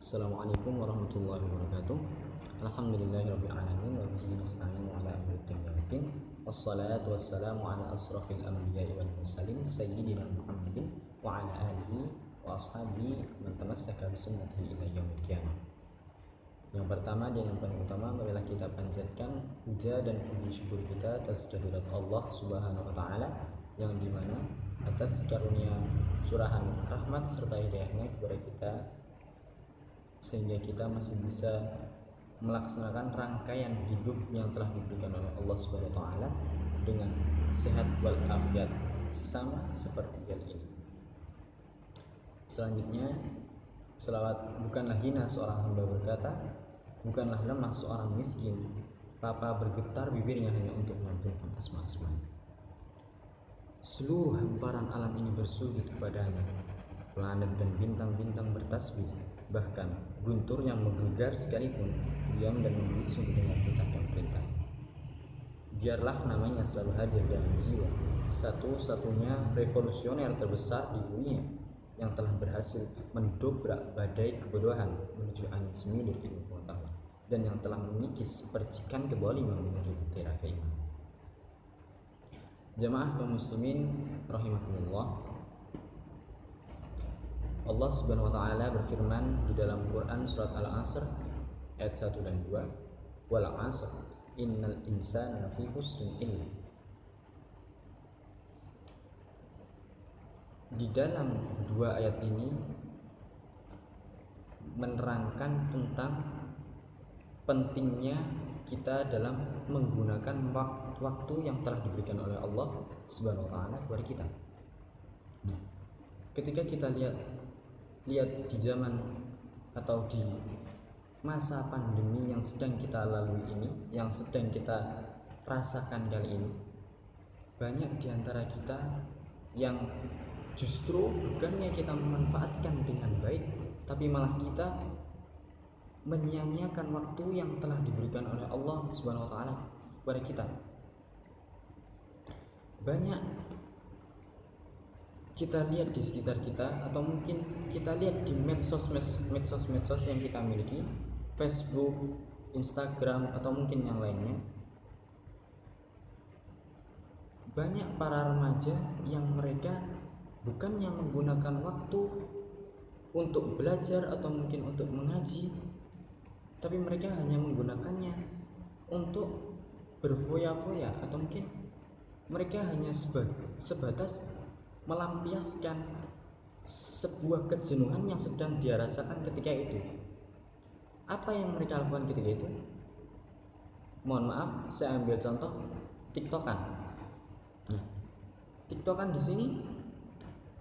Assalamualaikum warahmatullahi wabarakatuh. Alhamdulillahirabbil alamin wa bihi nasta'inu ala umuri dunya waddin. Wassalatu wassalamu ala asrafil anbiya'i wal mursalin sayyidina Muhammadin wa ala alihi wa ashabihi man tamassaka bi sunnatihi ila yaumil qiyamah. Yang pertama dan yang paling utama, marilah kita panjatkan puja dan puji syukur kita atas kehadirat Allah Subhanahu wa taala yang dimana atas karunia curahan rahmat serta hidayahnya kepada kita sehingga kita masih bisa melaksanakan rangkaian hidup yang telah diberikan oleh Allah Subhanahu wa taala dengan sehat wal afiat sama seperti hal ini. Selanjutnya, selawat bukanlah hina seorang hamba berkata, bukanlah lemah seorang miskin papa bergetar bibirnya hanya untuk melantunkan asma-asma. Seluruh hamparan alam ini bersujud kepadanya, planet dan bintang-bintang bertasbih, bahkan guntur yang menggelegar sekalipun diam dan membisu dengan titah dan perintah. Biarlah namanya selalu hadir dalam jiwa, satu-satunya revolusioner terbesar di dunia yang telah berhasil mendobrak badai kebodohan menuju angin semi dari ilmu pengetahuan dan yang telah mengikis percikan kezaliman menuju bahtera keimanan. Jamaah kaum muslimin rahimakumullah, Allah Subhanahu wa taala berfirman di dalam Quran surat Al-Asr ayat 1 dan 2, wal 'asr innal insana lafi khusrin illa. Di dalam dua ayat ini menerangkan tentang pentingnya kita dalam menggunakan waktu yang telah diberikan oleh Allah Subhanahu wa taala kepada kita. Nah, ketika kita lihat di zaman atau di masa pandemi yang sedang kita lalui ini, yang sedang kita rasakan kali ini, banyak di antara kita yang justru bukannya kita memanfaatkan dengan baik, tapi malah kita menyia-nyiakan waktu yang telah diberikan oleh Allah Subhanahu wa taala kepada kita. Banyak kita lihat di sekitar kita, atau mungkin kita lihat di medsos yang kita miliki, Facebook, Instagram, atau mungkin yang lainnya. Banyak para remaja yang mereka bukannya menggunakan waktu untuk belajar atau mungkin untuk mengaji, tapi mereka hanya menggunakannya untuk berfoya-foya, atau mungkin mereka hanya sebatas melampiaskan sebuah kejenuhan yang sedang dia rasakan ketika itu. Apa yang mereka lakukan ketika itu? Mohon maaf, saya ambil contoh TikTokan. Nah, TikTokan di sini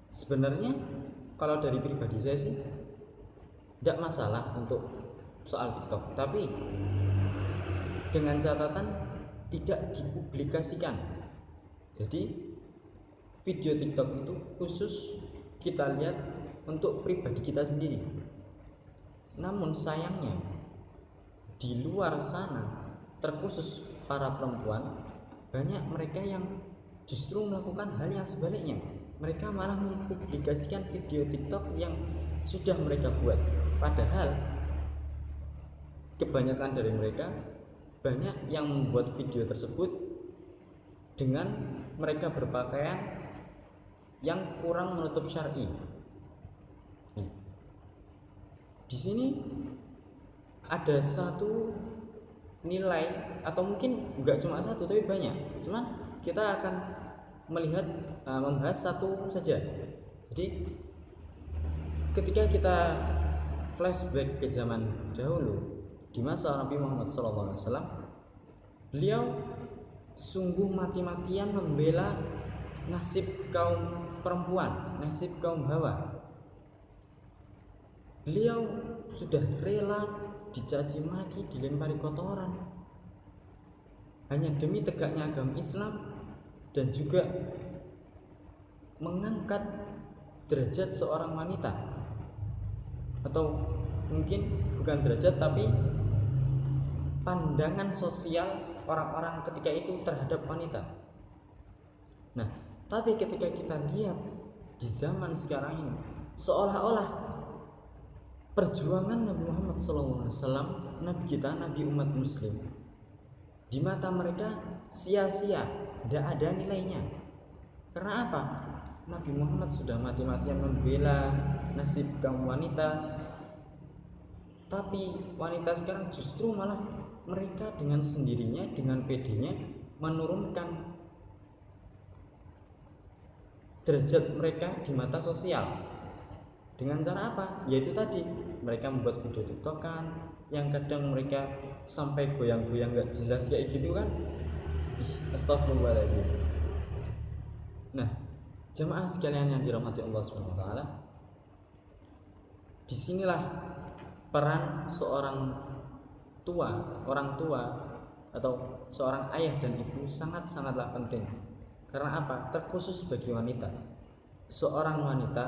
sebenarnya kalau dari pribadi saya sih tidak masalah untuk soal TikTok, tapi dengan catatan tidak dipublikasikan. Jadi video TikTok itu khusus kita lihat untuk pribadi kita sendiri. Namun sayangnya di luar sana, terkhusus para perempuan, banyak mereka yang justru melakukan hal yang sebaliknya. Mereka malah mempublikasikan video TikTok yang sudah mereka buat. Padahal kebanyakan dari mereka banyak yang membuat video tersebut dengan mereka berpakaian yang kurang menutup syar'i. Di sini ada satu nilai, atau mungkin enggak cuma satu tapi banyak. Cuman kita akan melihat membahas satu saja. Jadi ketika kita flashback ke zaman dahulu di masa Nabi Muhammad SAW, beliau sungguh mati-matian membela nasib kaum perempuan, nasib kaum Hawa. Beliau sudah rela dicaci maki, dilempari kotoran hanya demi tegaknya agama Islam, dan juga mengangkat derajat seorang wanita, atau mungkin bukan derajat tapi pandangan sosial orang-orang ketika itu terhadap wanita. Nah, tapi ketika kita lihat di zaman sekarang ini, seolah-olah perjuangan Nabi Muhammad SAW, Nabi kita, Nabi umat Muslim, di mata mereka sia-sia, tidak ada nilainya. Karena apa? Nabi Muhammad sudah mati-matian membela nasib kaum wanita, tapi wanita sekarang justru malah mereka dengan sendirinya, dengan pedenya menurunkan derajat mereka di mata sosial. Dengan cara apa? Yaitu tadi, mereka membuat video tiktokan yang kadang mereka sampai goyang-goyang gak jelas kayak gitu kan. Astagfirullahaladzim. Nah, jamaah sekalian yang dirahmati Allah SWT, disinilah peran seorang orang tua atau seorang ayah dan ibu sangat-sangatlah penting. Karena apa? Terkhusus bagi wanita. Seorang wanita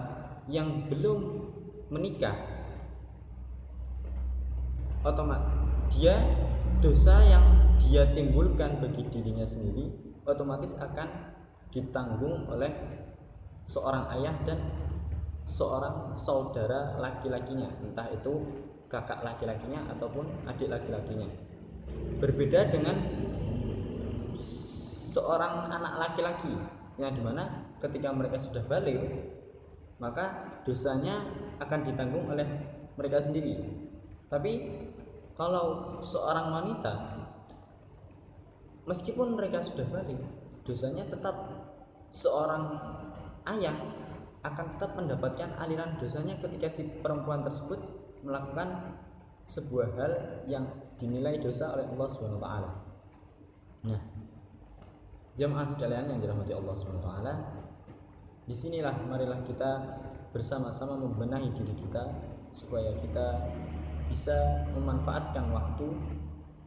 yang belum menikah, otomatis dia dosa yang dia timbulkan bagi dirinya sendiri otomatis akan ditanggung oleh seorang ayah dan seorang saudara laki-lakinya, entah itu kakak laki-lakinya ataupun adik laki-lakinya. Berbeda dengan seorang anak laki-laki yang dimana ketika mereka sudah balik, maka dosanya akan ditanggung oleh mereka sendiri. Tapi kalau seorang wanita, meskipun mereka sudah balik, dosanya tetap seorang ayah akan tetap mendapatkan aliran dosanya ketika si perempuan tersebut melakukan sebuah hal yang dinilai dosa oleh Allah Subhanahu wa taala. Nah, jamaah sekalian yang dirahmati Allah Subhanahu wa taala, disinilah marilah kita bersama-sama membenahi diri kita supaya kita bisa memanfaatkan waktu,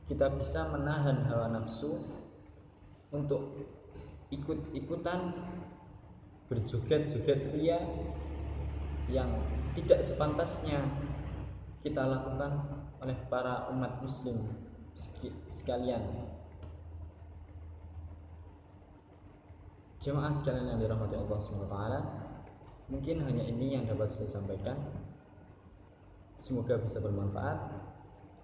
kita bisa menahan hawa nafsu untuk ikut-ikutan berjoget-joget ria yang tidak sepantasnya kita lakukan oleh para umat muslim sekalian. Jemaah sekalian yang dirahmati Allah SWT, mungkin hanya ini yang dapat saya sampaikan. Semoga bisa bermanfaat.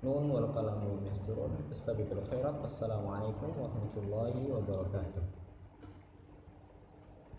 Nun wal qalamu yasturun. Astaghfirul khairat. Wassalamualaikum warahmatullahi wabarakatuh.